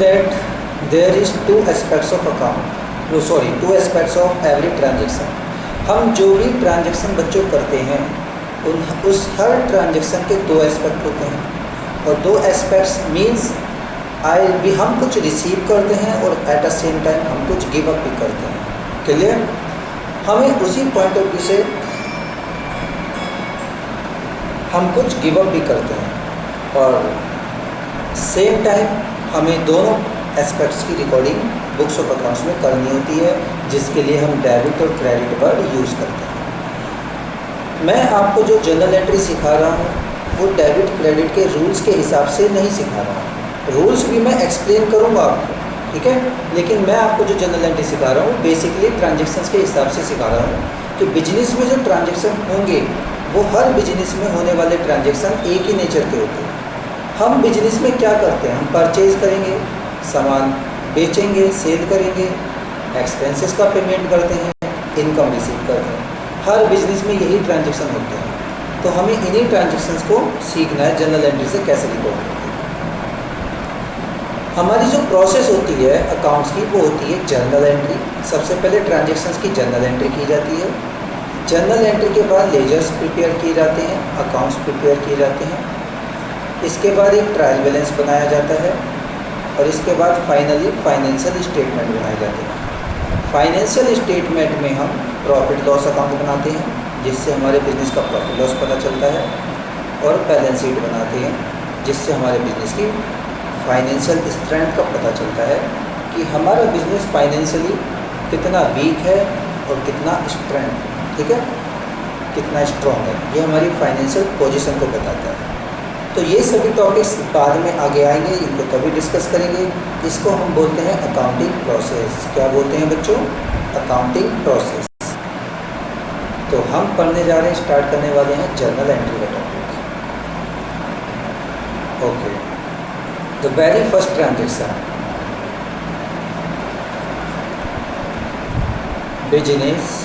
that there is two aspects of account, two aspects of every transaction। हम जो भी transaction बच्चों करते हैं उस हर ट्रांजेक्शन के दो एस्पेक्ट होते हैं, और दो एस्पेक्ट्स मीन्स हम कुछ रिसीव करते हैं और एट द सेम टाइम हम कुछ गिव अप भी करते हैं। क्लियर? हमें उसी पॉइंट ऑफ व्यू से हम कुछ गिव अप भी करते हैं और सेम टाइम हमें दोनों एस्पेक्ट्स की रिकॉर्डिंग बुक्स ऑफ अकाउंट्स में करनी होती है, जिसके लिए हम डेबिट और क्रेडिट वर्ड यूज़ करते हैं। मैं आपको जो जर्नल एंट्री सिखा रहा हूँ वो डेबिट क्रेडिट के रूल्स के हिसाब से नहीं सिखा रहा हूँ। रूल्स भी मैं एक्सप्लेन करूँगा आपको, ठीक है, लेकिन मैं आपको जो जर्नल एंट्री सिखा रहा हूँ बेसिकली ट्रांजेक्शन्स के हिसाब से सिखा रहा हूँ कि बिजनेस में जो ट्रांजेक्शन होंगे वो हर बिजनेस में होने वाले ट्रांजेक्शन एक ही नेचर के होते हैं। हम बिजनेस में क्या करते हैं? हम परचेज करेंगे, सामान बेचेंगे, सेल करेंगे, एक्सपेंसेस का पेमेंट करते हैं, इनकम रिसीव करते हैं। हर बिजनेस में यही ट्रांजेक्शन होते हैं, तो हमें इन्हीं ट्रांजेक्शन्स को सीखना है जर्नल एंट्री से कैसे रिकॉर्ड करते हैं। हमारी जो प्रोसेस होती है अकाउंट्स की वो होती है जर्नल एंट्री। सबसे पहले ट्रांजेक्शन्स की जर्नल एंट्री की जाती है। जर्नल एंट्री के बाद लेजर्स प्रिपेयर किए जाते हैं, अकाउंट्स प्रिपेयर किए जाते हैं। इसके बाद एक ट्रायल बैलेंस बनाया जाता है और इसके बाद फाइनली फाइनेंशियल स्टेटमेंट बनाए जाते हैं। फाइनेंशियल स्टेटमेंट में हम प्रॉफिट लॉस अकाउंट बनाते हैं जिससे हमारे बिजनेस का प्रॉफिट लॉस पता चलता है, और बैलेंस शीट बनाते हैं जिससे हमारे बिजनेस की फाइनेंशियल स्ट्रेंथ का पता चलता है कि हमारा बिजनेस फाइनेंशियली कितना वीक है और कितना स्ट्रेंथ, ठीक है, कितना स्ट्रॉन्ग है। ये हमारी फाइनेंशियल पोजीशन को बताता है। तो ये सभी टॉपिक्स बाद में आगे आएंगे, इनको तभी डिस्कस करेंगे। इसको हम बोलते हैं अकाउंटिंग प्रोसेस। क्या बोलते हैं बच्चों? Accounting process. तो हम पढ़ने जा रहे हैं, स्टार्ट करने वाले हैं जर्नल एंट्री का topic. Okay, the very first transaction, business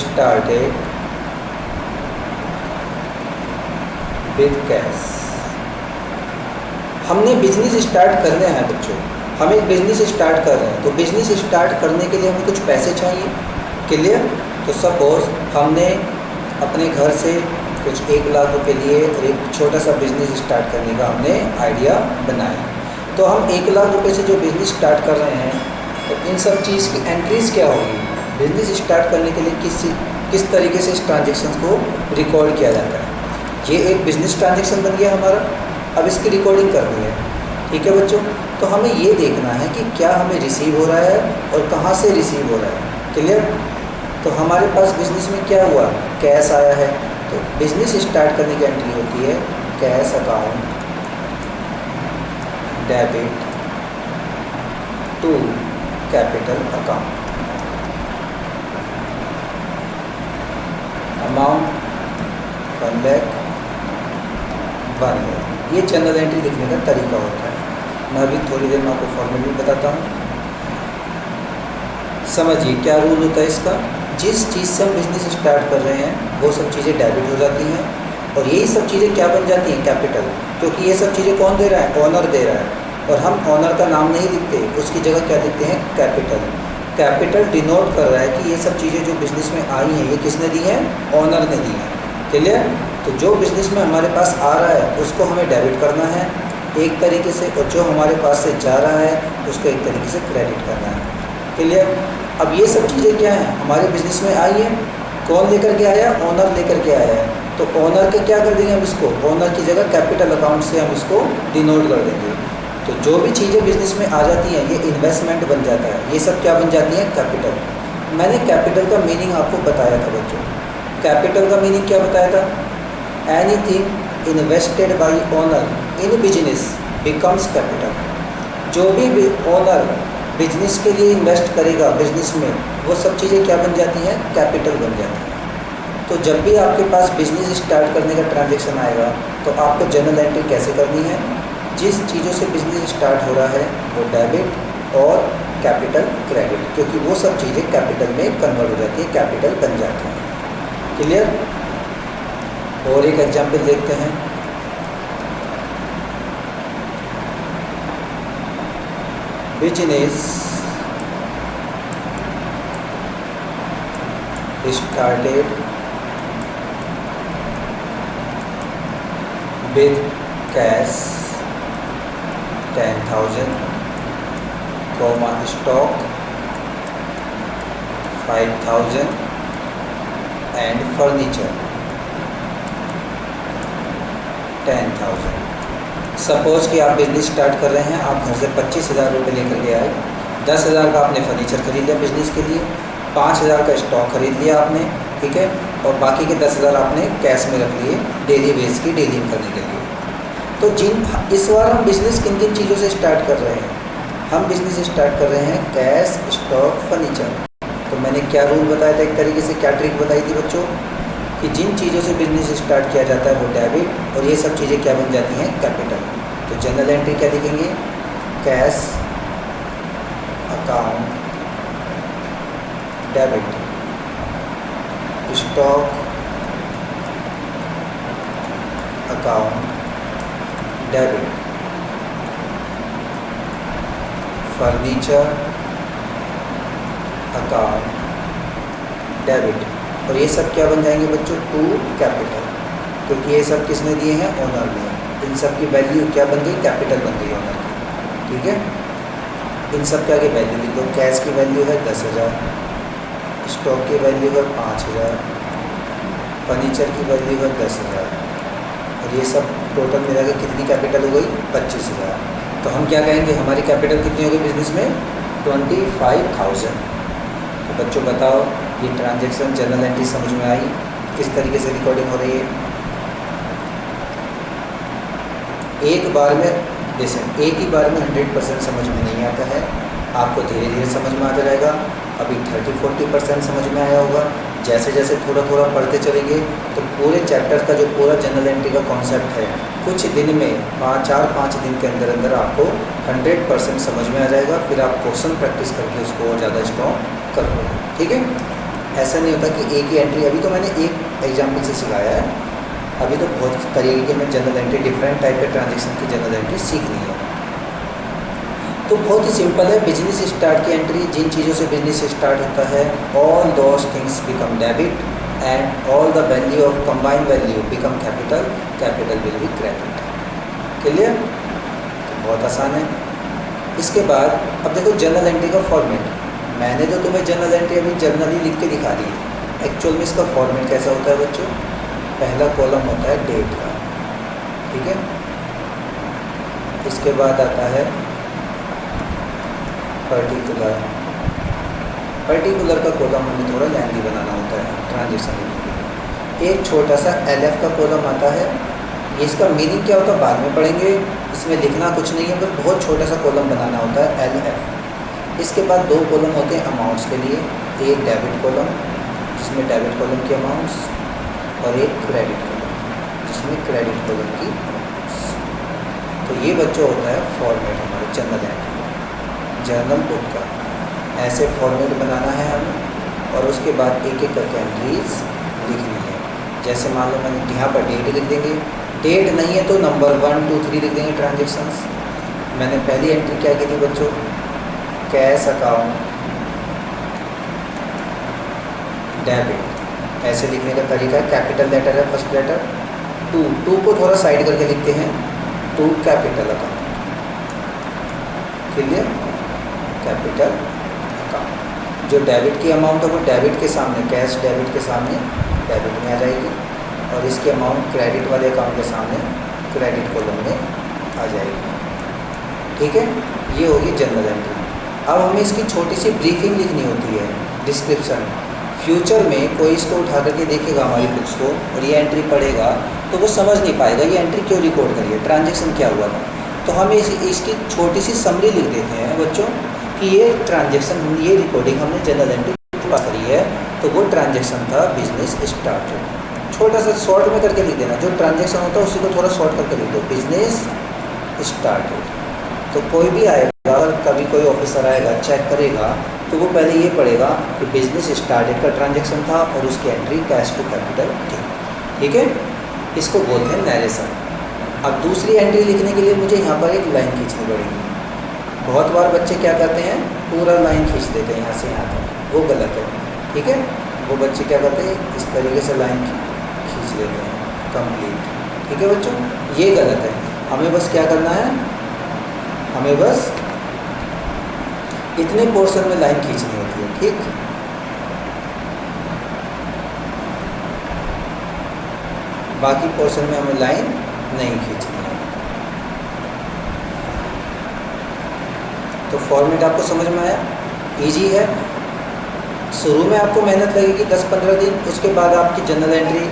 started with cash. हमने बिजनेस स्टार्ट करना है बच्चों, हम एक बिजनेस स्टार्ट कर रहे हैं, तो बिजनेस स्टार्ट करने के लिए हमें कुछ पैसे चाहिए। क्लियर? तो सपोज हमने अपने घर से कुछ 1 लाख रुपए लिए और एक छोटा सा बिजनेस स्टार्ट करने का हमने आइडिया बनाया। तो हम 1 लाख रुपए से जो बिजनेस स्टार्ट कर रहे हैं, तो इन सब चीज़ की एंट्रीज क्या होगी? बिजनेस स्टार्ट करने के लिए किस तरीके से इस ट्रांजेक्शन को रिकॉर्ड किया जाता है। ये एक बिजनेस ट्रांजेक्शन बन गया हमारा, अब इसकी रिकॉर्डिंग करनी है, ठीक है बच्चों। तो हमें ये देखना है कि क्या हमें रिसीव हो रहा है और कहाँ से रिसीव हो रहा है। क्लियर? तो हमारे पास बिजनेस में क्या हुआ? कैश आया है, तो बिजनेस स्टार्ट करने की एंट्री होती है cash account debit to capital account. Amount 1 lakh 1 lakh. ये जर्नल एंट्री लिखने का तरीका होता है। मैं अभी थोड़ी देर में आपको फॉर्मूला बताता हूँ। समझिए क्या रूल होता है इसका। जिस चीज़ से हम बिजनेस स्टार्ट कर रहे हैं वो सब चीज़ें डेबिट हो जाती हैं, और यही सब चीज़ें क्या बन जाती हैं? कैपिटल। क्योंकि ये सब चीज़ें कौन दे रहा है? ऑनर दे रहा है, और हम ऑनर का नाम नहीं लिखते, उसकी जगह क्या लिखते हैं? कैपिटल। कैपिटल डिनोट कर रहा है कि ये सब चीज़ें जो बिजनेस में आई हैं ये किसने दी हैं? ऑनर ने दी हैं। क्लियर? तो जो बिजनेस में हमारे पास आ रहा है उसको हमें डेबिट करना है एक तरीके से, और जो हमारे पास से जा रहा है उसको एक तरीके से क्रेडिट करना है। क्लियर? अब ये सब चीज़ें क्या हैं? हमारे बिजनेस में आई हैं। कौन लेकर के आया? ऑनर लेकर के आया है। तो ऑनर के क्या कर देंगे हम इसको? ऑनर की जगह कैपिटल अकाउंट से हम इसको डिनोट कर देंगे। तो जो भी चीज़ें बिजनेस में आ जाती हैं ये इन्वेस्टमेंट बन जाता है। ये सब क्या बन जाती हैं? कैपिटल। मैंने कैपिटल का मीनिंग आपको बताया था बच्चों। कैपिटल का मीनिंग क्या बताया था? Anything invested bye owner in business becomes capital. जो भी ओनर बिजनेस के लिए इन्वेस्ट करेगा बिजनेस में, वो सब चीज़ें क्या बन जाती हैं? कैपिटल बन जाती हैं। तो जब भी आपके पास बिजनेस स्टार्ट करने का ट्रांजेक्शन आएगा तो आपको जर्नल एंट्री कैसे करनी है? जिस चीज़ों से बिजनेस स्टार्ट हो रहा है वो डेबिट और कैपिटल क्रेडिट, क्योंकि वो सब चीज़ें कैपिटल में कन्वर्ट हो जाती है, कैपिटल बन जाती हैं। क्लियर? और एक एग्जाम्पल देखते हैं। Business started with cash 10,000, stock 5,000 and furniture 10,000। Suppose कि आप बिजनेस स्टार्ट कर रहे हैं, आप घर से 25,000 रुपये लेकर के आए, 10,000 का आपने फर्नीचर खरीद लिया बिजनेस के लिए, 5,000 का स्टॉक खरीद लिया आपने, ठीक है, और बाकी के 10,000 आपने कैश में रख लिए डेली बेस की डीलिंग करने के लिए। तो इस बार हम बिज़नेस किन किन चीज़ों से स्टार्ट कर रहे हैं? हम बिज़नेस स्टार्ट कर रहे हैं कैश, स्टॉक, फर्नीचर। तो मैंने क्या रूल बताया था, एक तरीके से क्या ट्रिक बताई थी बच्चों, कि जिन चीज़ों से बिज़नेस स्टार्ट किया जाता है वो डेबिट, और ये सब चीज़ें क्या बन जाती हैं, कैपिटल। तो जनरल एंट्री क्या लिखेंगे, cash account debit, stock account debit, furniture account debit. और ये सब क्या बन जाएंगे बच्चों, टू कैपिटल, क्योंकि ये सब किसने दिए हैं, ओनर ने। इन सब की वैल्यू क्या बन गई, कैपिटल बन गई ओनर की, ठीक है। इन सब के आगे वैल्यू लिख दो, कैश की वैल्यू है 10,000, स्टॉक की वैल्यू है 5,000, फर्नीचर की वैल्यू है 10,000, और ये सब टोटल मिला के कितनी कैपिटल हो गई, 25,000। तो हम क्या कहेंगे, हमारी कैपिटल कितनी हो गई बिजनेस में, 25,000। तो बच्चों बताओ, ये ट्रांजैक्शन जनरल एंट्री समझ में आई, किस तरीके से रिकॉर्डिंग हो रही है। एक बार में जैसे एक ही बार में 100% समझ में नहीं आता है, आपको धीरे धीरे समझ में आता जाएगा। अभी 30-40% समझ में आया होगा। जैसे जैसे थोड़ा थोड़ा पढ़ते चलेंगे तो पूरे चैप्टर का जो पूरा जनरल एंट्री का कॉन्सेप्ट है, कुछ दिन में 4-5 दिन के अंदर अंदर आपको 100% समझ में आ जाएगा। फिर आप क्वेश्चन प्रैक्टिस करके उसको और ज़्यादा स्ट्रॉन्ग कर लोगे, ठीक है। ऐसा नहीं होता कि एक ही एंट्री, अभी तो मैंने एक एग्जाम्पल से सिखाया है, अभी तो बहुत तरीके में जनरल एंट्री, डिफरेंट टाइप के ट्रांजेक्शन की जनरल एंट्री सीखनी है। तो बहुत ही सिंपल है, बिजनेस स्टार्ट की एंट्री, जिन चीज़ों से बिजनेस स्टार्ट होता है, all those things become debit and all the value of combined value become capital, capital will be credit. Clear? तो बहुत आसान है। इसके बाद अब देखो जनरल एंट्री का फॉर्मेट, मैंने तो तुम्हें जनरल एंट्री अभी जर्नली लिख के दिखा दी है। एक्चुअल में इसका फॉर्मेट कैसा होता है बच्चों, पहला कॉलम होता है डेट का, ठीक है। इसके बाद आता है पर्टिकुलर, पर्टिकुलर का कॉलम हमें थोड़ा लेंथी बनाना होता है ट्रांजेक्शन लिखने के लिए। एक छोटा सा LF का कॉलम आता है, इसका मीनिंग क्या होता है बाद में पढ़ेंगे, इसमें लिखना कुछ नहीं है, बस बहुत छोटा सा कॉलम बनाना होता है LF। इसके बाद 2 कॉलम होते हैं अमाउंट्स के लिए, एक डेबिट कॉलम जिसमें डेबिट कॉलम की अमाउंट्स, और एक क्रेडिट कॉलम जिसमें क्रेडिट कॉलम की अमाउंट्स। तो ये बच्चों होता है फॉर्मेट हमारे जनरल एंट्री, जर्नल बुक का। ऐसे फॉर्मेट बनाना है हमें, और उसके बाद एक एक करके एंट्रीज लिखनी है। जैसे मान लो मैंने यहाँ पर डेट लिख देंगे, डेट नहीं है तो नंबर 1, 2, 3 लिख देंगे ट्रांजेक्शन्स। मैंने पहली एंट्री क्या की थी बच्चों, कैश अकाउंट डेबिट। ऐसे लिखने का तरीका है, कैपिटल लेटर है फर्स्ट लेटर, 2 को थोड़ा साइड करके लिखते हैं, 2 capital account, clear, capital account. जो डेबिट की अमाउंट है वो डेबिट के सामने, कैश डेबिट के सामने डेबिट में आ जाएगी, और इसकी अमाउंट क्रेडिट वाले अकाउंट के सामने क्रेडिट कॉलम में आ जाएगी, ठीक है। ये होगी जनरल एंट्री। अब हमें इसकी छोटी सी ब्रीफिंग लिखनी होती है, डिस्क्रिप्शन। फ्यूचर में कोई इसको उठा करके देखेगा हमारी बुक्स को और ये एंट्री पढ़ेगा तो वो समझ नहीं पाएगा ये एंट्री क्यों रिकॉर्ड करी है, ट्रांजेक्शन क्या हुआ था। तो हम इसकी छोटी सी समरी लिख देते हैं बच्चों कि ये ट्रांजेक्शन, ये रिकॉर्डिंग हमने जनरल एंट्री पूरा करी है, तो वो ट्रांजेक्शन था बिजनेस स्टार्टेड। छोटा सा शॉर्ट में करके लिख देना, जो ट्रांजेक्शन होता है उसी को थोड़ा शॉर्ट करके लिख दो, बिजनेस स्टार्टेड। तो कोई भी आएगा, कभी कोई ऑफिसर आएगा चेक करेगा तो वो पहले ये पढ़ेगा कि बिजनेस स्टार्टेड का ट्रांजेक्शन था और उसकी एंट्री कैश टू कैपिटल थी, ठीक है। इसको बोलते हैं नैरेशन। अब दूसरी एंट्री लिखने के लिए मुझे यहाँ पर एक लाइन खींचनी पड़ेगी, बहुत बार बच्चे क्या करते हैं, पूरा लाइन खींच देते हैं यहाँ से यहाँ तक, वो गलत है। ठीक है, वो बच्चे क्या करते हैं, इस तरीके से लाइन खींच लेते हैं कंप्लीट। ठीक है बच्चों, ये गलत है। हमें बस क्या करना है, हमें बस इतने पोर्शन में लाइन खींचनी होती है। ठीक, बाकी पोर्शन में हमें लाइन नहीं खींचनी है। तो फॉर्मेट आपको समझ में आया, इजी है। शुरू में आपको मेहनत लगेगी 10-15 दिन, उसके बाद आपकी जनरल एंट्री,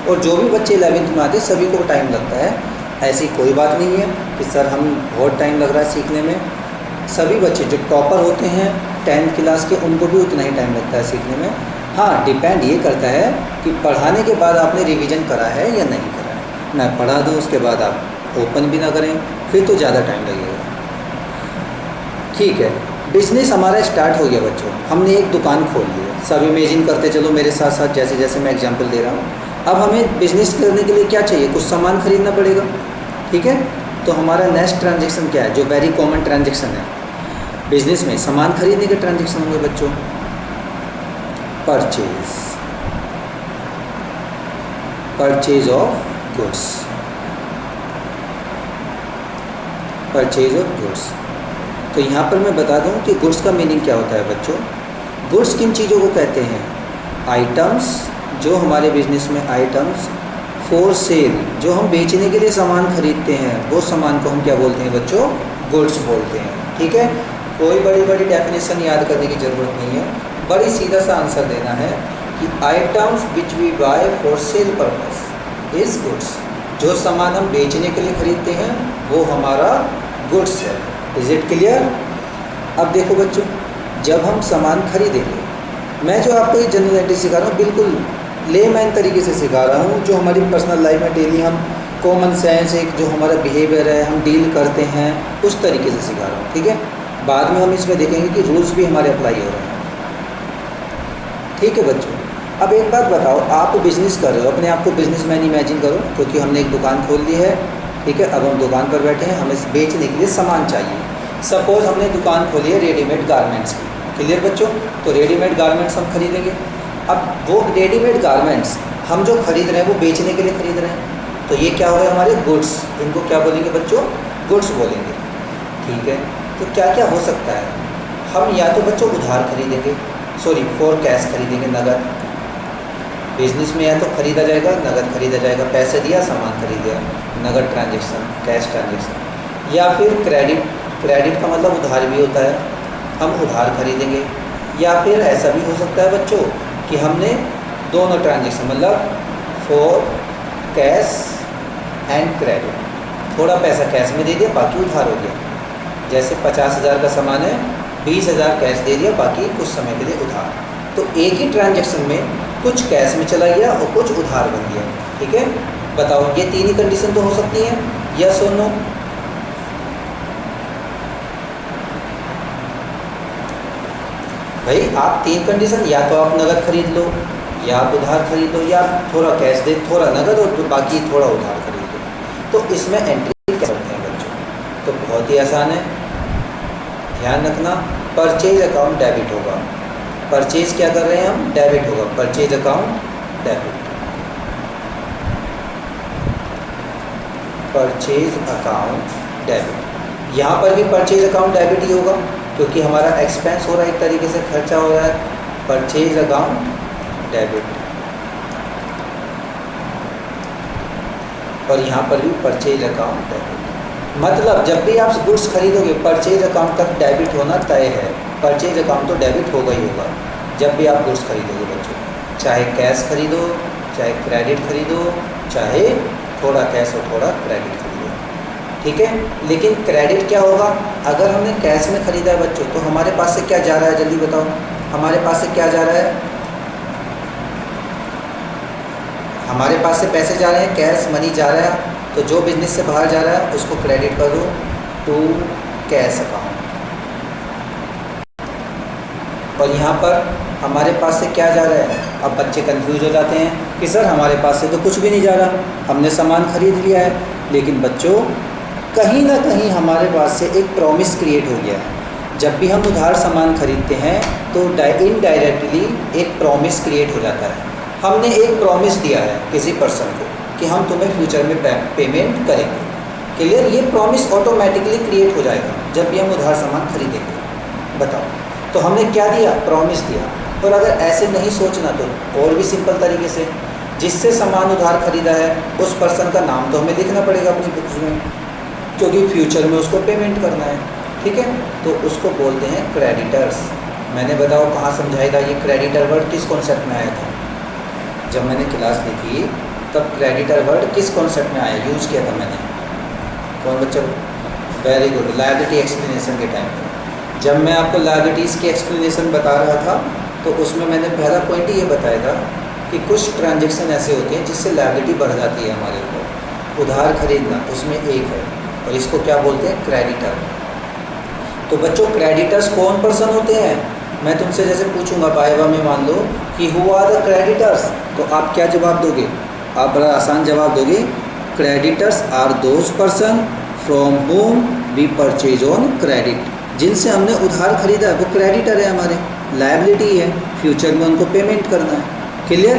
और जो भी बच्चे 11th में आते हैं सभी को टाइम लगता है। ऐसी कोई बात नहीं है कि सर हम बहुत टाइम लग रहा है सीखने में। सभी बच्चे जो टॉपर होते हैं 10th क्लास के, उनको भी उतना ही टाइम लगता है सीखने में। हाँ, डिपेंड ये करता है कि पढ़ाने के बाद आपने रिवीजन करा है या नहीं करा है। मैं पढ़ा दूँ उसके बाद आप ओपन भी ना करें, फिर तो ज़्यादा टाइम लगेगा। ठीक है, बिजनेस हमारा स्टार्ट हो गया बच्चों, हमने एक दुकान खोल ली है। सब इमेजिन करते चलो मेरे साथ साथ, जैसे जैसे मैं एग्जांपल दे रहा हूँ। अब हमें बिजनेस करने के लिए क्या चाहिए, कुछ सामान खरीदना पड़ेगा। ठीक है, तो हमारा नेक्स्ट ट्रांजेक्शन क्या है, जो वेरी कॉमन ट्रांजेक्शन है बिजनेस में, सामान खरीदने के ट्रांजेक्शन होंगे बच्चों, purchase of goods, purchase of goods. तो यहाँ पर मैं बता दूँ कि गुड्स का मीनिंग क्या होता है बच्चों। गुड्स किन चीज़ों को कहते हैं, आइटम्स, जो हमारे बिजनेस में आइटम्स फॉर सेल, जो हम बेचने के लिए सामान खरीदते हैं, वो सामान को हम क्या बोलते हैं बच्चों, गुड्स बोलते हैं। ठीक है, कोई बड़ी बड़ी डेफिनेशन याद करने की ज़रूरत नहीं है, बड़ी सीधा सा आंसर देना है कि items which we buy for sale purpose is goods. जो सामान हम बेचने के लिए खरीदते हैं वो हमारा गुड्स है। Is it clear. अब देखो बच्चों, जब हम सामान खरीदेंगे, मैं जो आपको ये जनरल एंट्री सिखा रहा हूँ बिल्कुल लेमैन तरीके से सिखा रहा हूँ, जो हमारी पर्सनल लाइफ में डेली हम कॉमन सेंस, एक जो हमारा बिहेवियर है, हम डील करते हैं, उस तरीके से सिखा रहा हूँ। ठीक है, बाद में हम इसमें देखेंगे कि रूल्स भी हमारे अप्लाई हो रहे हैं। ठीक है बच्चों, अब एक बात बताओ, आप बिज़नेस कर रहे हो, अपने आप को बिजनेसमैन इमेजिन करो, क्योंकि हमने एक दुकान खोल ली है। ठीक है, अब हम दुकान पर बैठे हैं, हमें बेचने के लिए सामान चाहिए। सपोज़ हमने दुकान खोली है रेडीमेड गारमेंट्स की। क्लियर बच्चों, तो रेडीमेड गारमेंट्स हम खरीदेंगे। अब वो रेडीमेड गारमेंट्स हम जो खरीद रहे हैं वो बेचने के लिए खरीद रहे हैं, तो ये क्या हो गए हमारे गुड्स। इनको क्या बोलेंगे बच्चों, गुड्स बोलेंगे। ठीक है, तो क्या क्या हो सकता है, हम या तो बच्चों उधार खरीदेंगे, सॉरी फॉर कैश खरीदेंगे, नगद। बिजनेस में या तो खरीदा जाएगा, नगद खरीदा जाएगा, पैसे दिया सामान खरीद लिया, नगद ट्रांजेक्शन, कैश ट्रांजेक्शन। या फिर क्रेडिट, क्रेडिट का मतलब उधार भी होता है, हम उधार खरीदेंगे। या फिर ऐसा भी हो सकता है बच्चों कि हमने दोनों ट्रांजेक्शन, मतलब फॉर कैश एंड क्रेडिट, थोड़ा पैसा कैश में दे दिया, बाकी उधार हो गया। जैसे 50,000 का सामान है, 20,000 कैश दे दिया, बाकी कुछ समय के लिए उधार। तो एक ही ट्रांजेक्शन में कुछ कैश में चला गया और कुछ उधार बन गया। ठीक है, बताओ ये तीन ही कंडीशन तो हो सकती हैं, यस और नो। भाई आप तीन कंडीशन, या तो आप नगद खरीद लो, या आप उधार खरीद लो, या थोड़ा कैश दे, थोड़ा नगद और बाकी थोड़ा उधार खरीद लो। तो इसमें एंट्री कर सकते हैं बच्चों, तो बहुत ही आसान है। ध्यान रखना, परचेज अकाउंट डेबिट होगा। परचेज क्या कर रहे हैं हम, डेबिट होगा, purchase account debit, purchase account debit. यहाँ पर भी परचेज अकाउंट डेबिट ही होगा, क्योंकि हमारा एक्सपेंस हो रहा है, एक तरीके से खर्चा हो रहा है, परचेज अकाउंट डेबिट। और यहाँ पर भी परचेज अकाउंट डेबिट। मतलब जब भी आप गुड्स खरीदोगे, परचेज अकाउंट तक डेबिट होना तय है। परचेज अकाउंट तो डेबिट होगा ही होगा जब भी आप गुड्स खरीदोगे बच्चों, चाहे कैश खरीदो, चाहे क्रेडिट खरीदो, चाहे थोड़ा कैश और थोड़ा क्रेडिट खरीदो। ठीक है, लेकिन क्रेडिट क्या होगा, अगर हमने कैश में खरीदा है बच्चों, तो हमारे पास से क्या जा रहा है, जल्दी बताओ, हमारे पास से क्या जा रहा है, हमारे पास से पैसे जा रहे हैं, कैश मनी जा रहा है। तो जो बिजनेस से बाहर जा रहा है उसको क्रेडिट करो टू कैश अकाउंट। और यहाँ पर हमारे पास से क्या जा रहा है, अब बच्चे कंफ्यूज हो जाते हैं कि सर हमारे पास से तो कुछ भी नहीं जा रहा, हमने सामान खरीद लिया है। लेकिन बच्चों कहीं ना कहीं हमारे पास से एक प्रॉमिस क्रिएट हो गया है। जब भी हम उधार सामान खरीदते हैं तो इनडायरेक्टली एक प्रॉमिस क्रिएट हो जाता है। हमने एक प्रॉमिस दिया है किसी पर्सन को कि हम तुम्हें फ्यूचर में पेमेंट करेंगे। क्लियर? ये प्रॉमिस ऑटोमेटिकली क्रिएट हो जाएगा जब भी हम उधार सामान खरीदेंगे। बताओ, तो हमने क्या दिया? प्रॉमिस दिया। और अगर ऐसे नहीं सोचना तो और भी सिंपल तरीके से, जिससे सामान उधार खरीदा है उस पर्सन का नाम तो हमें लिखना पड़ेगा अपनी बुक्स में, क्योंकि फ्यूचर में उसको पेमेंट करना है। ठीक है, तो उसको बोलते हैं क्रेडिटर्स। मैंने बताओ कहाँ समझाया था ये क्रेडिटर वर्ड किस कॉन्सेप्ट में आया था? जब मैंने क्लास ली थी तब क्रेडिटर वर्ड किस कॉन्सेप्ट में आया, यूज़ किया था मैंने? कौन बच्चा? वेरी गुड, लायबिलिटी एक्सप्लेनेशन के टाइम पर। जब मैं आपको लायबिलिटीज़ की एक्सप्लेनेशन बता रहा था तो उसमें मैंने पहला पॉइंट ये बताया था कि कुछ ट्रांजेक्शन ऐसे होते हैं जिससे लायबिलिटी बढ़ जाती है हमारे ऊपर। उधार खरीदना उसमें एक है, और इसको क्या बोलते हैं? क्रेडिटर। तो बच्चों, क्रेडिटर्स कौन पर्सन होते हैं? मैं तुमसे जैसे पूछूंगा बायवा में, मान लो कि हु आर द क्रेडिटर्स, तो आप क्या जवाब दोगे? आप बड़ा आसान जवाब दोगे, creditors are those person from whom we purchase on credit. जिनसे हमने उधार खरीदा है वो क्रेडिटर है, हमारे लायबिलिटी है, फ्यूचर में उनको पेमेंट करना है। क्लियर?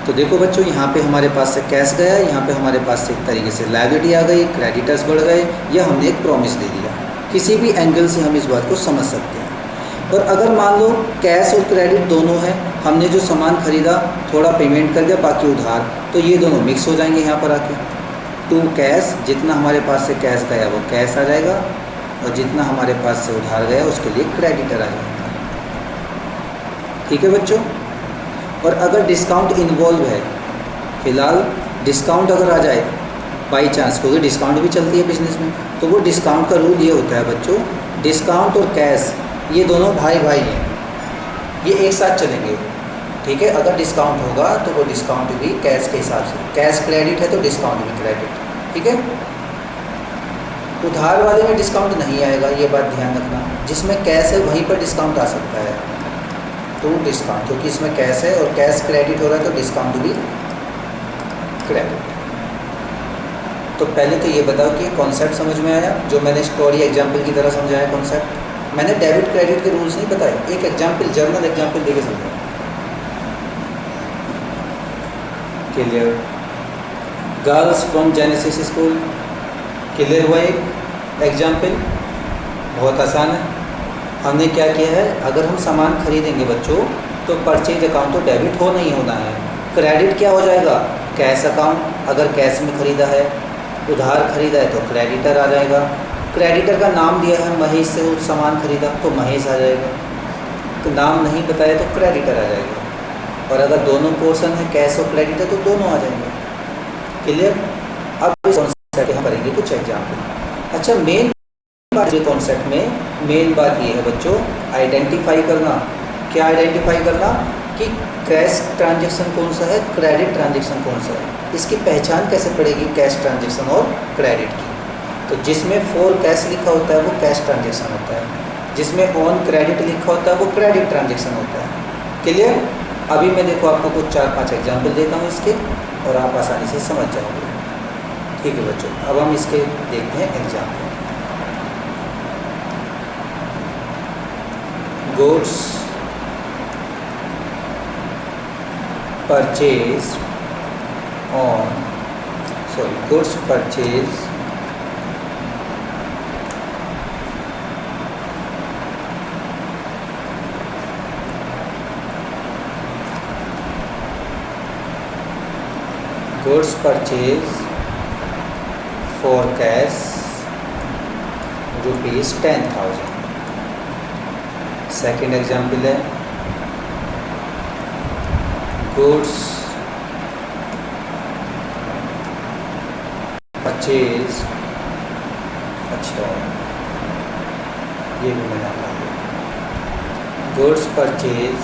तो देखो बच्चों, यहाँ पे हमारे पास से कैश गया, यहाँ पे हमारे पास से एक तरीके से लायबिलिटी आ गई, क्रेडिटर्स बढ़ गए, या हमने एक प्रॉमिस दे दिया। किसी भी एंगल से हम इस बात को समझ सकते हैं। और अगर मान लो कैश और क्रेडिट दोनों हैं, हमने जो सामान खरीदा थोड़ा पेमेंट कर दिया, बाकी उधार, तो ये दोनों मिक्स हो जाएंगे यहाँ पर आके। टू कैश, जितना हमारे पास से कैश गया वो कैश आ जाएगा, और जितना हमारे पास से उधार गया उसके लिए क्रेडिटर आ जाएगा। ठीक है बच्चों? और अगर डिस्काउंट इन्वॉल्व है, फिलहाल डिस्काउंट अगर आ जाए बाई चांस, क्योंकि डिस्काउंट भी चलती है बिजनेस में, तो वो डिस्काउंट का रूल ये होता है बच्चों, डिस्काउंट और कैश ये दोनों भाई भाई हैं, ये एक साथ चलेंगे। ठीक है, अगर डिस्काउंट होगा तो वो डिस्काउंट भी कैश के हिसाब से, कैश क्रेडिट है तो डिस्काउंट भी क्रेडिट। ठीक है, उधार वाले में डिस्काउंट नहीं आएगा, ये बात ध्यान रखना। जिसमें कैश है वहीं पर डिस्काउंट आ सकता है, तो डिस्काउंट, क्योंकि इसमें कैश है और कैश क्रेडिट हो रहा है तो डिस्काउंट भी क्रेडिट। तो पहले तो ये बताओ कि कॉन्सेप्ट समझ में आया, जो मैंने स्टोरी एग्जाम्पल की तरह समझाया कॉन्सेप्ट। मैंने डेबिट क्रेडिट के रूल्स नहीं बताए, एक एग्जाम्पल, जर्नल एग्जाम्पल देके समझाया। Clear? Girls from genesis school, clear हुआ? एक एग्जाम्पल बहुत आसान है। हमने क्या किया है, अगर हम सामान खरीदेंगे बच्चों तो परचेज अकाउंट तो डेबिट हो नहीं होना है, क्रेडिट क्या हो जाएगा? Cash account. अगर कैश में खरीदा है, उधार खरीदा है तो क्रेडिटर आ जाएगा। क्रेडिटर का नाम दिया है महेश से वो सामान खरीदा तो महेश आ जाएगा, तो नाम नहीं बताया तो क्रेडिटर आ जाएगा। और अगर दोनों पोर्शन है कैश और क्रेडिटर तो दोनों आ जाएंगे। क्लियर? अब इस कॉन्सेप्ट हम करेंगे कुछ एग्जाम्पल। अच्छा, मेन बात ये कॉन्सेप्ट में मेन बात ये है बच्चों, आइडेंटिफाई करना। क्या आइडेंटिफाई करना? कि कैश ट्रांजैक्शन कौन सा है, क्रेडिट ट्रांजैक्शन कौन सा है। इसकी पहचान कैसे पड़ेगी कैश ट्रांजैक्शन और क्रेडिट की? तो जिसमें फॉर कैश लिखा होता है वो कैश ट्रांजैक्शन होता है, जिसमें ऑन क्रेडिट लिखा होता है वो क्रेडिट ट्रांजैक्शन होता है। क्लियर? अभी मैं देखो आपको कुछ 4-5 एग्जाम्पल देता हूँ इसके, और आप आसानी से समझ जाओगे। ठीक है बच्चों, अब हम इसके देखते हैं example. Goods purchase on, goods purchase goods purchase for cash ₹10,000। Second example है गुड्स परचेज, अच्छा ये भी मैंने आता है, गुड्स परचेज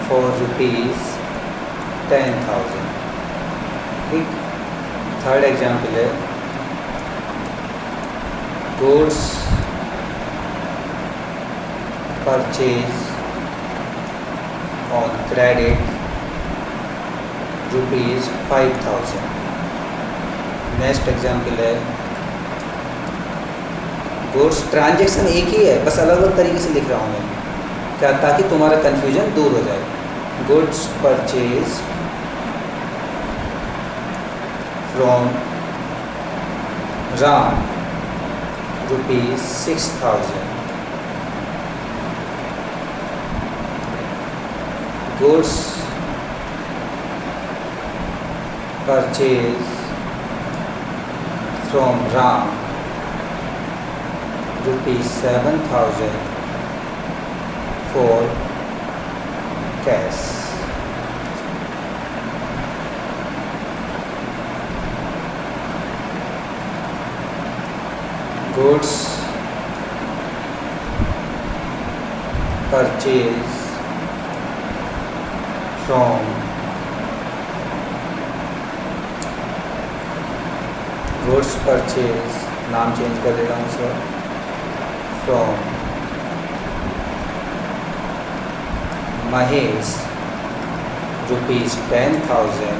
फॉर ₹10,000। ठीक। थर्ड एग्जाम्पल है goods purchase on credit ₹5,000। Next example है गुड्स, ट्रांजेक्शन एक ही है, बस अलग अलग तरीके से लिख रहा हूँ मैं, क्या, ताकि तुम्हारा कन्फ्यूजन दूर हो जाए। Goods purchase from Ram ₹6,000, goods purchase from Ram ₹7,000 for cash। Goods purchase from goods purchase, नाम चेंज कर देता हूँ sir, from Mahesh ₹10,000,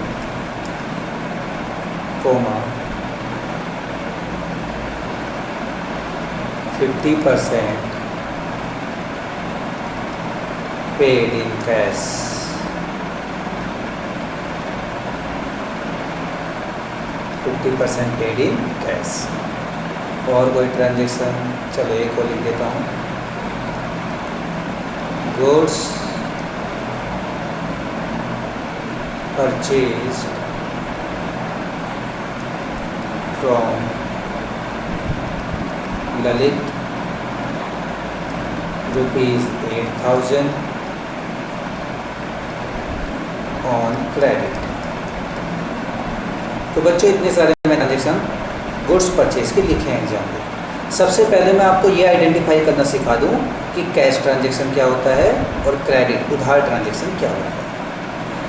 comma 50% paid in cash। paid in cash। और कोई ट्रांजेक्शन, चलो एक को लिख देता हूँ, goods purchase from Lalit ₹8,000 on credit. तो बच्चों इतने सारे मैं ट्रांजेक्शन गुड्स परचेज के लिखे हैं एग्जाम में। सबसे पहले मैं आपको ये आइडेंटिफाई करना सिखा दूं कि कैश ट्रांजेक्शन क्या होता है और क्रेडिट उधार ट्रांजेक्शन क्या होता है।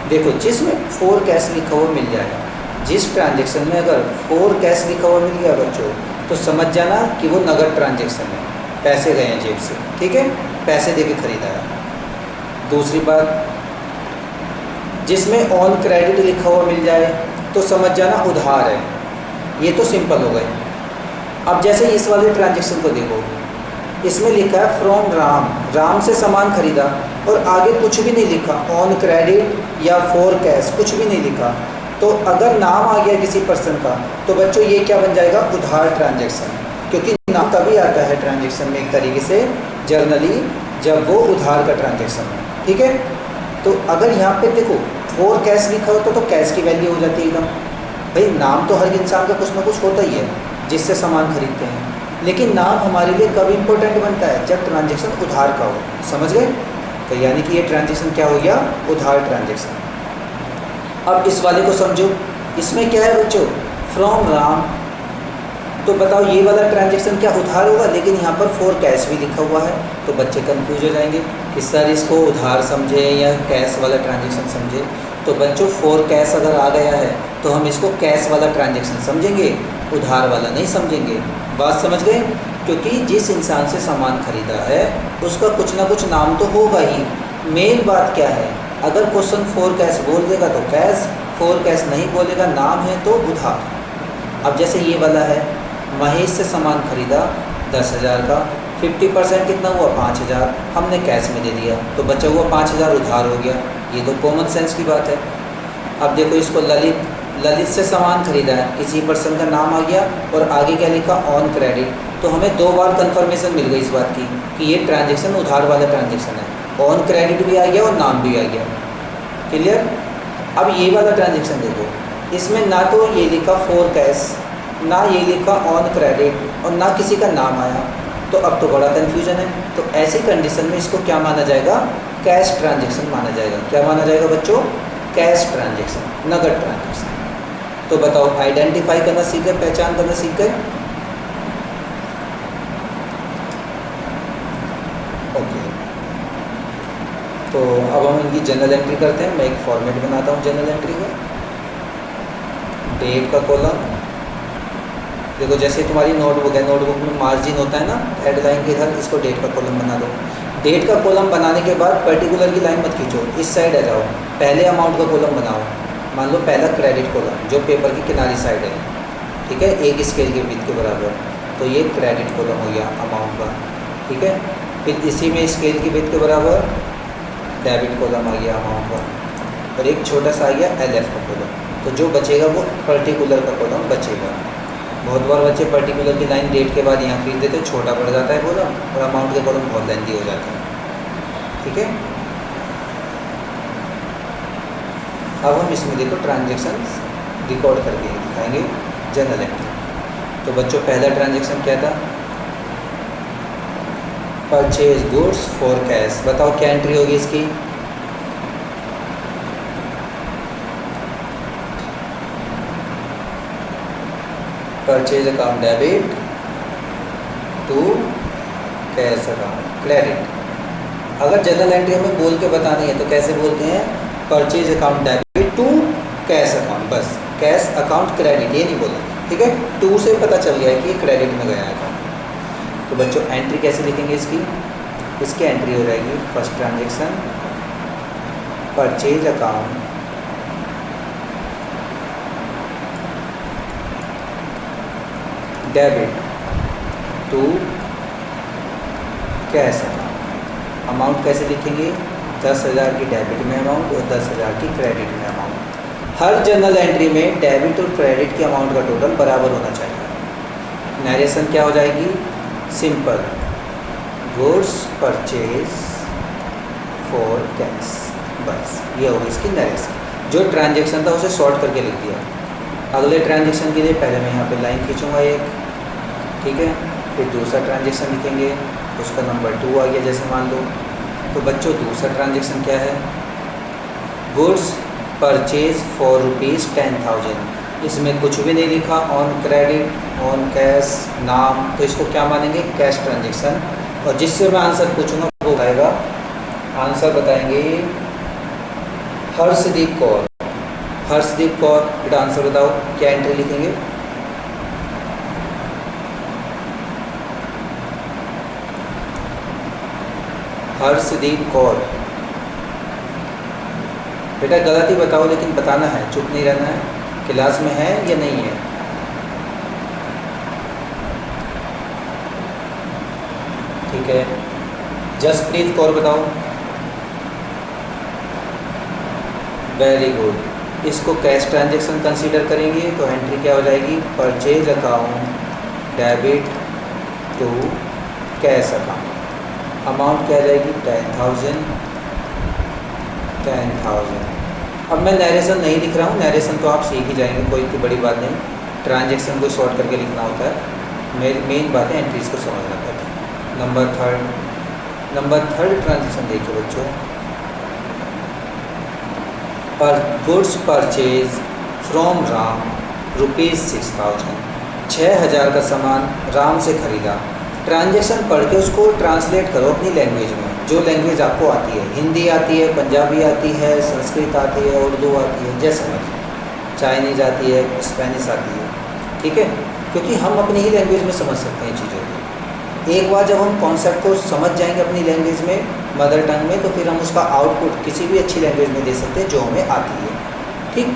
देखो, जिसमें 4 कैश लिखा हुआ मिल जाएगा, जिस ट्रांजेक्शन में अगर 4 कैश लिखा हुआ मिल गया बच्चों, तो समझ जाना कि वो नगद ट्रांजेक्शन है, पैसे गए हैं जेब से, ठीक है, पैसे दे के खरीदा है। दूसरी बात, जिसमें ऑन क्रेडिट लिखा हुआ मिल जाए तो समझ जाना उधार है। ये तो सिंपल हो गए। अब जैसे इस वाले ट्रांजेक्शन को देखो, इसमें लिखा है फ्रॉम राम, राम से सामान खरीदा और आगे कुछ भी नहीं लिखा, ऑन क्रेडिट या फॉर कैश कुछ भी नहीं लिखा। तो अगर नाम आ गया किसी पर्सन का तो बच्चों ये क्या बन जाएगा, उधार ट्रांजेक्शन, क्योंकि नाम तभी आता है ट्रांजेक्शन में एक तरीके से जर्नली जब वो उधार का ट्रांजेक्शन है, ठीक है। तो अगर यहाँ पे देखो फॉर कैश लिखा होता तो कैश की वैल्यू हो जाती है एकदम। भाई नाम तो हर इंसान का कुछ ना कुछ होता ही है जिससे सामान खरीदते हैं, लेकिन नाम हमारे लिए कब इम्पोर्टेंट बनता है, जब ट्रांजेक्शन उधार का हो। समझ गए? तो यानी कि ये ट्रांजेक्शन क्या हो गया, उधार ट्रांजेक्शन। अब इस वाले को समझो, इसमें क्या है बच्चों, फ्रॉम राम। तो बताओ ये वाला ट्रांजेक्शन क्या उधार होगा, लेकिन यहाँ पर फॉर कैश भी लिखा हुआ है, तो बच्चे कंफ्यूज हो जाएंगे कि सर इसको उधार समझे या कैश वाला ट्रांजेक्शन समझे। तो बच्चों फॉर कैश अगर आ गया है तो हम इसको कैश वाला ट्रांजेक्शन समझेंगे, उधार वाला नहीं समझेंगे। बात समझ गए? क्योंकि जिस इंसान से सामान खरीदा है उसका कुछ ना कुछ नाम तो होगा ही। मेन बात क्या है, अगर क्वेश्चन फॉर कैश बोल देगा तो कैश, फॉर कैश नहीं बोलेगा नाम है तो उधार। अब जैसे ये वाला है, महेश से सामान खरीदा 10,000 का, 50% कितना हुआ 5,000, हमने कैश में दे दिया तो बचा हुआ 5,000 उधार हो गया। ये तो कॉमन सेंस की बात है। अब देखो इसको ललित से सामान खरीदा है, किसी पर्सन का नाम आ गया और आगे क्या लिखा, ऑन क्रेडिट। तो हमें 2 बार कंफर्मेशन मिल गई इस बात की कि ये ट्रांजेक्शन उधार वाला ट्रांजेक्शन है, ऑन क्रेडिट भी आ गया और नाम भी आ गया। क्लियर? अब ये वाला ट्रांजेक्शन देखो, इसमें ना तो ये लिखा फॉर कैश, ना ये लिखा ऑन क्रेडिट और ना किसी का नाम आया, तो अब तो बड़ा कन्फ्यूजन है। तो ऐसी कंडीशन में इसको क्या माना जाएगा, कैश ट्रांजेक्शन माना जाएगा। क्या माना जाएगा बच्चों, कैश ट्रांजेक्शन, नगद ट्रांजेक्शन। तो बताओ आइडेंटिफाई करना सीख गए, पहचान करना सीख गए? ओके, तो अब हम इनकी जनरल एंट्री करते हैं। मैं एक फॉर्मेट बनाता हूँ जनरल एंट्री का। डेट का कॉलम, देखो जैसे तुम्हारी नोटबुक है, नोटबुक में मार्जिन होता है ना, हेडलाइन के इधर इसको डेट का कॉलम बना दो। डेट का कॉलम बनाने के बाद पर्टिकुलर की लाइन मत खींचो, इस साइड आ जाओ, पहले अमाउंट का कॉलम बनाओ। मान लो पहला क्रेडिट कॉलम जो पेपर की किनारी साइड है, ठीक है, एक स्केल के विपरीत के बराबर, तो ये क्रेडिट कॉलम हो गया अमाउंट का। ठीक है, फिर इसी में स्केल के विपरीत के बराबर डेबिट कॉलम आ गया अमाउंट का, और एक छोटा सा आ गया LF का कॉलम। तो जो बचेगा वो पर्टिकुलर का कॉलम बचेगा। बहुत बार बच्चे पर्टिकुलर की लाइन डेट के बाद यहाँ खींच देते, छोटा पड़ जाता है कॉलम, और अमाउंट के कॉलम बहुत लेंथी हो जाते हैं। ठीक है, अब हम इसमें देखो ट्रांजेक्शन रिकॉर्ड करके दिखाएंगे जर्नल एंट्री। तो बच्चों पहला ट्रांजेक्शन क्या था, परचेज गुड्स फॉर कैश। बताओ क्या एंट्री होगी इसकी, purchase account debit to cash account credit. अगर जर्नल एंट्री हमें बोल के बतानी है तो कैसे बोलते हैं, purchase account debit to cash account, बस कैश अकाउंट क्रेडिट, ये नहीं बोला। ठीक है, टू से पता चल गया है कि क्रेडिट में गया अकाउंट। तो बच्चों एंट्री कैसे लिखेंगे इसकी एंट्री हो जाएगी first transaction purchase account debit to cash account. Amount कैसे लिखेंगे, 10,000 की डेबिट में अमाउंट और 10,000 की क्रेडिट में अमाउंट। हर जर्नल एंट्री में डेबिट और क्रेडिट की अमाउंट का टोटल बराबर होना चाहिए। नरेशन क्या हो जाएगी, simple goods purchase for cash, बस ये होगी इसकी नरेशन। जो ट्रांजेक्शन था उसे शॉर्ट करके लिख दिया। अगले ट्रांजेक्शन के लिए पहले मैं यहाँ पे लाइन खींचूंगा एक, ठीक है, फिर दूसरा ट्रांजेक्शन लिखेंगे, उसका नंबर 2 आ गया जैसे मान लो। तो बच्चों दूसरा ट्रांजेक्शन क्या है, गुड्स परचेज फॉर ₹10,000। इसमें कुछ भी नहीं लिखा, ऑन क्रेडिट, ऑन कैश, नाम, तो इसको क्या मानेंगे, कैश ट्रांजेक्शन। और जिससे मैं आंसर पूछूंगा वो बताएगा, आंसर बताएंगे हर्षदीप कौर। हर्षदीप कौर, बेटा आंसर बताओ क्या एंट्री लिखेंगे, हर्षदीप कौर। बेटा गलत ही बताओ लेकिन बताना है, चुप नहीं रहना है। क्लास में है या नहीं है, ठीक है। जसप्रीत कौर बताओ, वेरी गुड। इसको कैश ट्रांजेक्शन कंसीडर करेंगे तो एंट्री क्या हो जाएगी, purchase account debit to cash account. Amount क्या आ जाएगी, 10,000। अब मैं नरेशन नहीं लिख रहा हूँ, नरेशन तो आप सीख ही जाएंगे, कोई इतनी बड़ी बात नहीं। ट्रांजेक्शन को शॉर्ट करके लिखना होता है, मेन बात है एंट्रीज को समझना पड़ता है। नंबर थर्ड ट्रांजेक्शन देखिए बच्चों, पर गुड्स परचेज फ्रॉम राम ₹6,000। 6,000 का सामान राम से खरीदा। ट्रांजेक्शन पढ़ के उसको ट्रांसलेट करो अपनी लैंग्वेज में, जो लैंग्वेज आपको आती है। हिंदी आती है, पंजाबी आती है, संस्कृत आती है, उर्दू आती है, जैसे मर्जी, चाइनीज आती है, स्पेनिश आती है, ठीक है, क्योंकि हम अपनी ही लैंग्वेज में समझ सकते हैं चीज़ों को। एक बार जब हम कॉन्सेप्ट को समझ जाएंगे अपनी लैंग्वेज में, मदर टंग में, तो फिर हम उसका आउटपुट किसी भी अच्छी लैंग्वेज में दे सकते हैं जो हमें आती है, ठीक।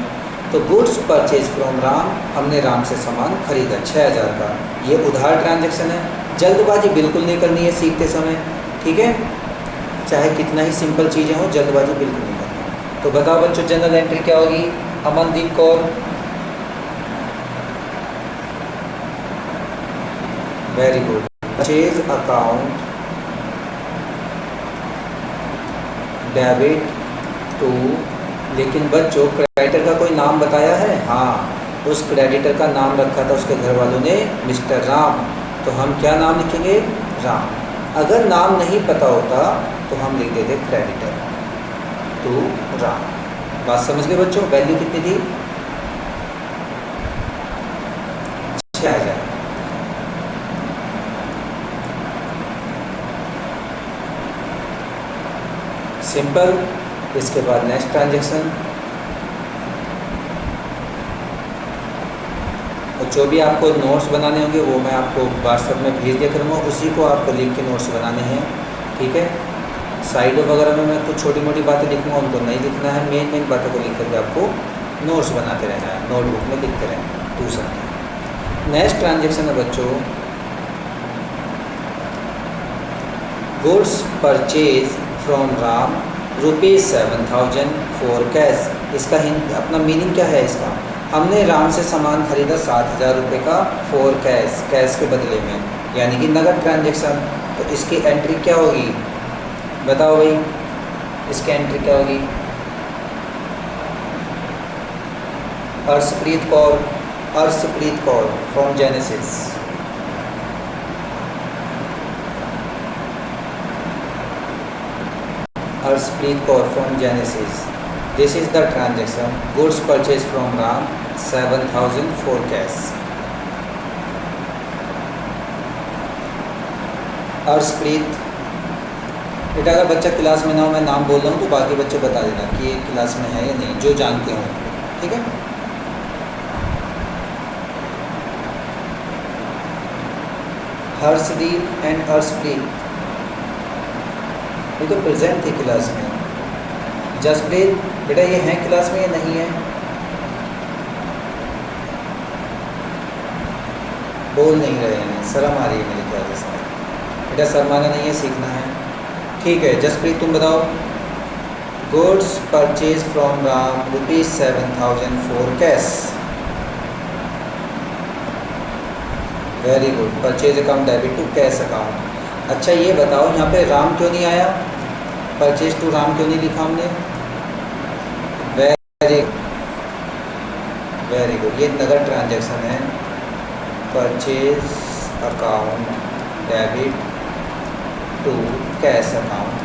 तो गुड्स परचेज फ्रॉम राम, हमने राम से सामान खरीदा 6,000 का। ये उधार ट्रांजेक्शन है, जल्दबाजी बिल्कुल नहीं करनी है सीखते समय, ठीक है। चाहे कितना ही सिंपल चीज़ें हो, जल्दबाजी बिल्कुल नहीं करनी है। तो बताओ बच्चों जनरल एंट्री क्या होगी, Amandeep Kaur, very good. Purchase account debit to, लेकिन बच्चों क्रेडिटर का कोई नाम बताया है, हाँ, उस क्रेडिटर का नाम रखा था उसके घर वालों ने मिस्टर राम, तो हम क्या नाम लिखेंगे, राम। अगर नाम नहीं पता होता तो हम लिख देते क्रेडिटर टू राम। बात समझ गए बच्चों, वैल्यू कितनी थी, 6,000। सिंपल। इसके बाद नेक्स्ट ट्रांजेक्शन, और जो भी आपको नोट्स बनाने होंगे वो मैं आपको व्हाट्सएप में भेज दिया करूँगा, उसी को आपको लिख के नोट्स बनाने हैं, ठीक है। साइड वगैरह में मैं कुछ छोटी मोटी बातें लिखूँगा, उनको नहीं लिखना है, मेन बातों को लिख करके आपको नोट्स बनाते रहना है, नोटबुक में लिखते रहना है, ट्यूशन में। नेक्स्ट ट्रांजेक्शन है बच्चों, goods purchase from Ram ₹7,000 for cash. इसका हिंट अपना मीनिंग क्या है इसका? हमने राम से सामान खरीदा 7,000 रुपये का फॉर कैश, कैश के बदले में, यानी कि नगद ट्रांजेक्शन। तो इसकी एंट्री क्या होगी बताओ भाई, इसकी एंट्री क्या होगी? Arshpreet Kaur from genesis. Harshpreet Kaur from Genesis. This is the transaction. Goods purchased from Ram 7,000 for cash. Arshpreet, बेटा अगर बच्चा क्लास में ना हो, मैं नाम बोल रहा हूँ तो बाकी बच्चे बता देना कि ये क्लास में है या नहीं, जो जानते हो, ठीक है। हर्षदीप एंड अर्शप्रीत ये तो प्रेजेंट थे क्लास में। जसप्रीत बेटा ये हैं क्लास में या नहीं है? बोल नहीं रहे हैं, शर्म आ रही है मेरे ख्याल से। बेटा शर्माना नहीं है, सीखना है, ठीक है। जसप्रीत तुम बताओ। Goods purchase from Ram ₹7,000 for cash. Very good. Purchase account debit to cash account. अच्छा ये बताओ यहाँ पे राम क्यों नहीं आया? परचेज टू राम क्यों नहीं लिखा हमने? Very good. ये नगद ट्रांजैक्शन है। Purchase account debit to cash account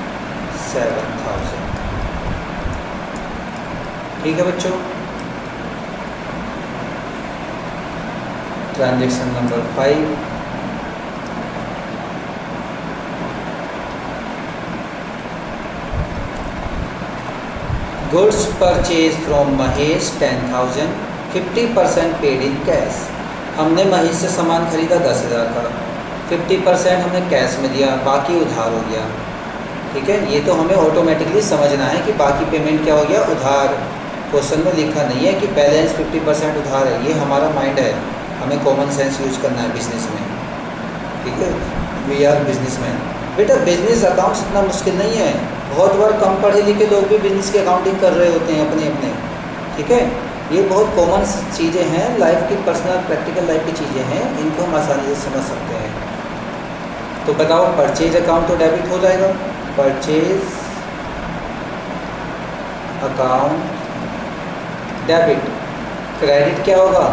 7,000। ठीक है बच्चों। Transaction number 5, goods purchase from Mahesh 10,000, 50% paid in cash. हमने महेश से सामान खरीदा 10,000 का, 50% हमने कैश में दिया, बाकी उधार हो गया। ठीक है, ये तो हमें ऑटोमेटिकली समझना है कि बाकी पेमेंट क्या हो गया, उधार। क्वेश्चन में लिखा नहीं है कि बैलेंस 50% उधार है, ये हमारा माइंड है, हमें कॉमन सेंस यूज करना है बिजनेस में। ठीक है, वी आर बिजनेसमैन। बेटा बिजनेस अकाउंट्स इतना मुश्किल नहीं है, बहुत बार कम पढ़े लिखे लोग भी बिजनेस की अकाउंटिंग कर रहे होते हैं अपने अपने। ठीक है, ये बहुत कॉमन चीज़ें हैं, लाइफ की पर्सनल प्रैक्टिकल लाइफ की चीज़ें हैं, इनको हम आसानी से समझ सकते हैं। तो बताओ, परचेज अकाउंट तो डेबिट हो जाएगा, परचेज अकाउंट डेबिट। क्रेडिट क्या होगा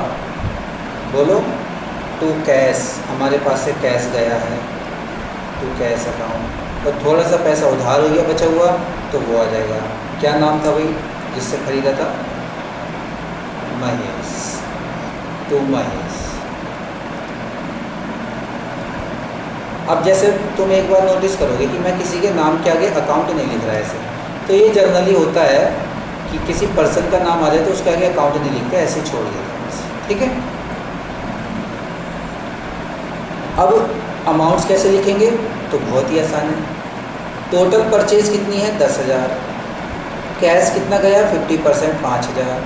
बोलो? टू कैश, हमारे पास से कैश गया है, टू कैश अकाउंट। और थोड़ा सा पैसा उधार हो गया बचा हुआ, तो वो आ जाएगा। क्या नाम था भाई जिससे खरीदा था? महेश, टू महेश। अब जैसे तुम एक बार नोटिस करोगे कि मैं किसी के नाम के आगे अकाउंट नहीं लिख रहा है ऐसे, तो ये जनरली होता है कि किसी पर्सन का नाम आ जाए तो उसके आगे अकाउंट नहीं लिखते, ऐसे छोड़ देते हैं। ठीक है, अब अमाउंट्स कैसे लिखेंगे? तो बहुत ही आसान है। टोटल परचेज कितनी है? 10,000। कैश कितना गया? 50%, 5,000।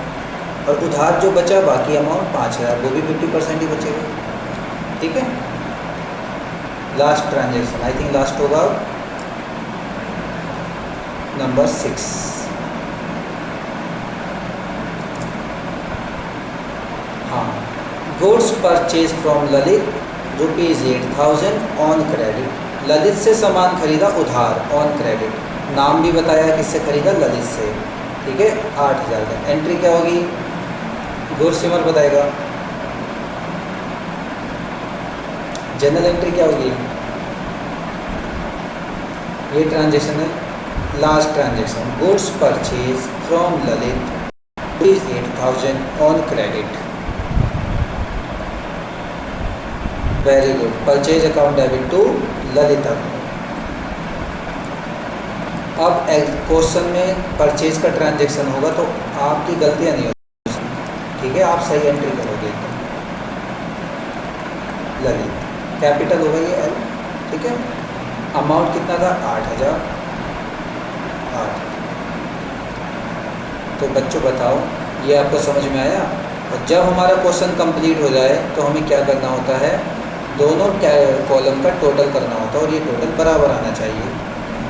और उधार जो बचा बाकी अमाउंट 5,000, वो भी 50% ही बचेगा। ठीक है, last transaction, I think last होगा नंबर 6। हाँ, goods purchase from Lalit ₹8,000 on credit. Lalit से सामान खरीदा उधार, ऑन क्रेडिट। नाम भी बताया किससे खरीदा? ललित से। ठीक है, 8,000 का। एंट्री क्या होगी? गुरसिमर बताएगा। जनरल एंट्री क्या होगी? ये ट्रांजेक्शन है, last transaction. Goods purchase from Lalit ₹8,000 on credit. Very good. Purchase account debit to Lalita. अब क्वेश्चन में परचेज का ट्रांजेक्शन होगा तो आपकी गलतियां नहीं होगी। ठीक है, आप सही एंट्री करोगे। ललित कैपिटल होगा ये एल। ठीक है, अमाउंट कितना था? 8,000। तो बच्चों बताओ, ये आपको समझ में आया और जब हमारा क्वेश्चन कंप्लीट हो जाए तो हमें क्या करना होता है, दोनों कॉलम का टोटल करना होता है और ये टोटल बराबर आना चाहिए।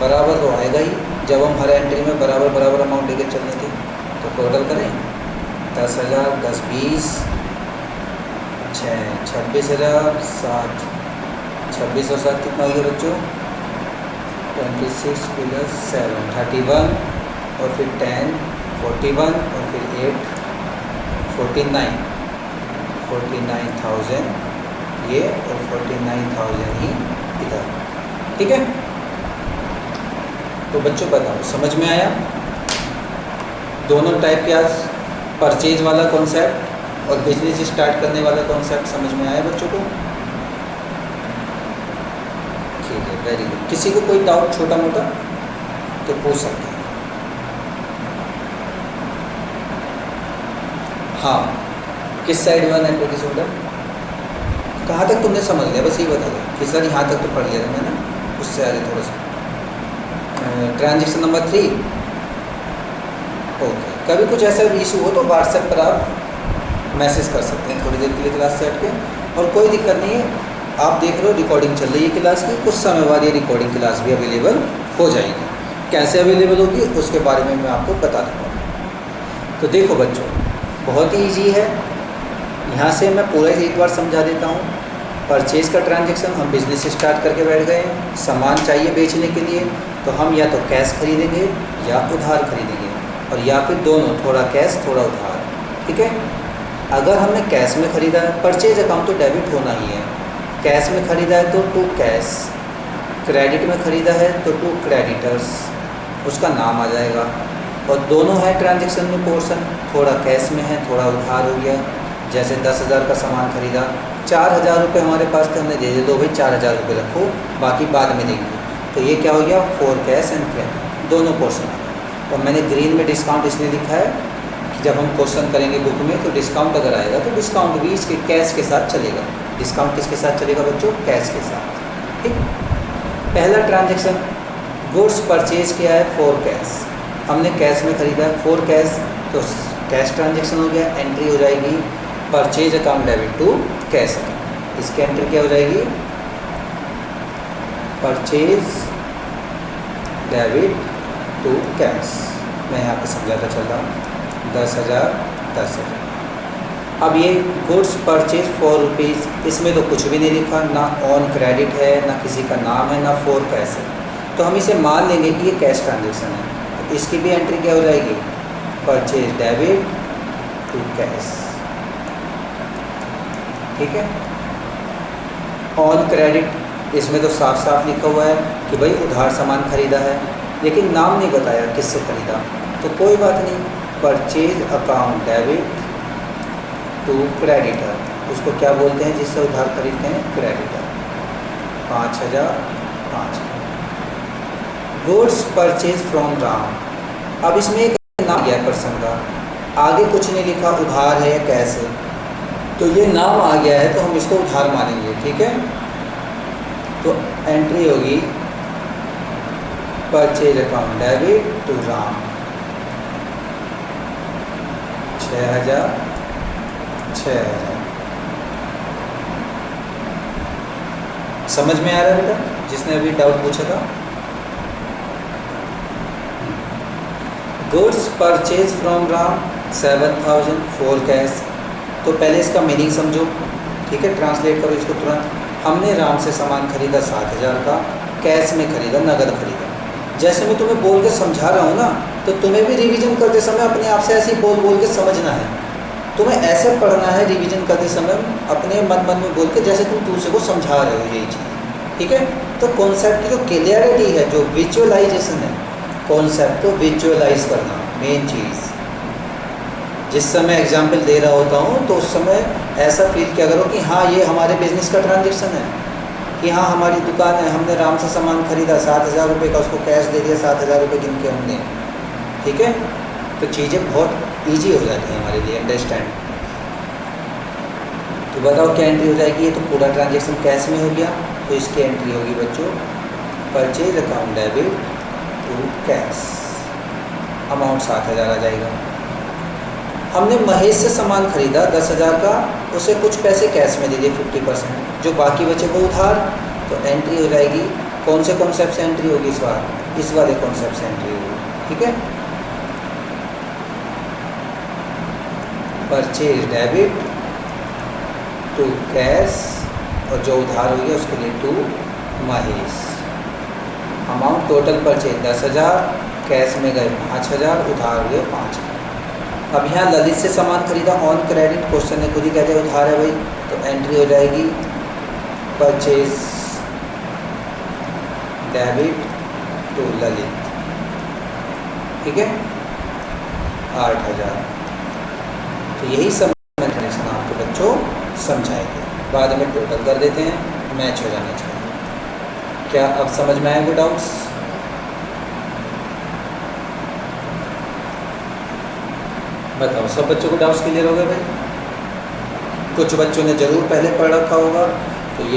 बराबर तो आएगा ही जब हम हर एंट्री में बराबर बराबर अमाउंट लेके चलने थे। तो टोटल करें 10,000, 10, 20, 6, 26,000, 7, 26 और 7 कितना हो गया बच्चों, 26 प्लस 7, 31 और फिर 10, 41 और फिर 8, 49,000 ये और 49,000 ही इधर। ठीक है, तो बच्चों बताओ समझ में आया दोनों टाइप के? आज परचेज वाला कॉन्सेप्ट और बिजनेस स्टार्ट करने वाला कॉन्सेप्ट समझ में आया बच्चों को? ठीक है, वेरी गुड। किसी को कोई डाउट छोटा मोटा तो पूछ सकते हैं। हाँ, किस साइड हुआ नेटवर्क इशू का? कहाँ तक तुमने समझ लिया, बस ये बता दो कि सर यहाँ तक तो पढ़ लिया था मैंने, उससे आगे थोड़ा सा। Transaction number 3, okay. कभी कुछ ऐसा इशू हो तो व्हाट्सएप पर आप मैसेज कर सकते हैं थोड़ी देर के लिए क्लास से हट के, और कोई दिक्कत नहीं है। आप देख रहे हो रिकॉर्डिंग चल रही है क्लास की, कुछ समय बाद ये रिकॉर्डिंग क्लास भी अवेलेबल हो जाएगी। कैसे अवेलेबल होगी उसके बारे में मैं आपको बता दूँगा। तो देखो बच्चों, बहुत ही ईजी है। यहाँ से मैं पूरा ही एक बार समझा देता हूँ। परचेज का ट्रांजैक्शन, हम बिज़नेस स्टार्ट करके बैठ गए हैं, सामान चाहिए बेचने के लिए, तो हम या तो कैश खरीदेंगे या उधार खरीदेंगे, और या फिर दोनों, थोड़ा कैश थोड़ा उधार। ठीक है, अगर हमने कैश में ख़रीदा है, परचेज अकाउंट तो डेबिट होना ही है। कैश में ख़रीदा है तो टू कैश, क्रेडिट में ख़रीदा है तो टू क्रेडिटर्स, उसका नाम आ जाएगा। और दोनों है ट्रांजैक्शन में पोर्शन, थोड़ा कैश में है थोड़ा उधार हो गया। जैसे 10,000 का सामान ख़रीदा, 4,000 रुपये हमारे पास थे, हमने दे दिए, दो भाई 4,000 रुपये रखो, बाकी बाद में देंगे। तो ये क्या हो गया, 4 कैश एंड क्रेडिट, दोनों पोर्शन आ गए। और मैंने ग्रीन में डिस्काउंट इसलिए लिखा है कि जब हम क्वेश्चन करेंगे बुक में तो डिस्काउंट अगर आएगा तो डिस्काउंट भी इसके कैश के साथ चलेगा। डिस्काउंट किसके साथ चलेगा बच्चों, कैश के साथ। ठीक, पहला ट्रांजैक्शन गुड्स परचेज किया है 4 कैश, हमने कैश में ख़रीदा है 4 कैश, तो कैश ट्रांजैक्शन हो गया। एंट्री हो जाएगी purchase account debit to cash account. इसकी एंट्री क्या हो जाएगी, परचेज डेबिट टू कैश। मैं यहाँ पे समझाता चल रहा हूँ। 10,000, 10,000। अब ये गुड्स परचेज 4 रुपीज़, इसमें तो कुछ भी नहीं लिखा, ना ऑन क्रेडिट है, ना किसी का नाम है, ना 4 कैश है, तो हम इसे मान लेंगे कि ये कैश ट्रांजैक्शन है। तो इसकी भी एंट्री क्या हो जाएगी, परचेज डेबिट टू कैश। ठीक है, ऑन क्रेडिट इसमें तो साफ साफ लिखा हुआ है कि भाई उधार सामान खरीदा है, लेकिन नाम नहीं बताया किससे खरीदा, तो कोई बात नहीं, purchase account debit to creditor, उसको क्या बोलते हैं जिससे उधार खरीदते हैं, creditor. 5,000, 5,000। Goods purchase from Ram, अब इसमें एक नाम गया पर्सन का, आगे कुछ नहीं लिखा उधार है या कैश है, तो ये नाम आ गया है तो हम इसको उधार मानेंगे। ठीक है, तो एंट्री होगी purchase account debit to Ram, 6,000, 6,000। समझ में आ रहा है बेटा, जिसने अभी डाउट पूछा था? Goods purchase from Ram 7,000, 4 cash. तो पहले इसका मीनिंग समझो। ठीक है, ट्रांसलेट करो इसको तुरंत। हमने राम से सामान खरीदा 7,000 का, कैश में खरीदा, नगद खरीदा। जैसे मैं तुम्हें बोल के समझा रहा हूँ ना, तो तुम्हें भी रिवीजन करते समय अपने आप से ऐसे ही बोल बोल के समझना है। तुम्हें ऐसे पढ़ना है रिवीजन करते समय अपने मन में बोल के, जैसे तुम दूसरे को समझा रहे हो यही चीज़। ठीक है, तो कॉन्सेप्ट की जो क्लियरिटी है, जो विजुअलाइजेशन है, कॉन्सेप्ट को विजुअलाइज करना मेन चीज़। जिस समय एग्जाम्पल दे रहा होता हूँ तो उस समय ऐसा फील किया करो कि हाँ ये हमारे बिजनेस का ट्रांजैक्शन है, कि हाँ हमारी दुकान है, हमने राम से सामान खरीदा 7,000 रुपये का, उसको कैश दे दिया 7,000 रुपये गिन के हमने। ठीक है, तो चीज़ें बहुत ईजी हो जाती हैं हमारे लिए अंडरस्टैंड। तो बताओ क्या एंट्री हो जाएगी, ये तो पूरा ट्रांजैक्शन कैश में हो गया, तो इसकी एंट्री होगी बच्चों purchase account debit to cash, amount 7,000 आ जाएगा। हमने महेश से सामान खरीदा 10,000 का, उसे कुछ पैसे कैश में दे दिए 50%, जो बाकी बचे वो उधार, तो एंट्री हो जाएगी। कौन से कॉन्सेप्ट से एंट्री होगी इस बार? इस वाले कॉन्सेप्ट से एंट्री होगी, ठीक है। परचेज डेबिट टू कैश, और जो उधार हो गया उसके लिए to Mahesh. Amount total purchase 10,000, cash में गए 5,000, उधार हुए 5,000। अब यहाँ ललित से सामान खरीदा ऑन क्रेडिट, क्वेश्चन ने खुद ही कह दिया उधार है भाई, तो एंट्री हो जाएगी परचेज डेबिट टू ललित, ठीक है, 8,000। तो यही सब मैथमेटिक्स आपको बच्चों समझाएंगे, बाद में टोटल कर देते हैं, मैच हो जाना चाहिए। क्या अब समझ में आएंगे डाउट्स? बताओ, सब बच्चों को डाउट्स क्लियर हो गए भाई? कुछ बच्चों ने ज़रूर पहले पढ़ रखा होगा,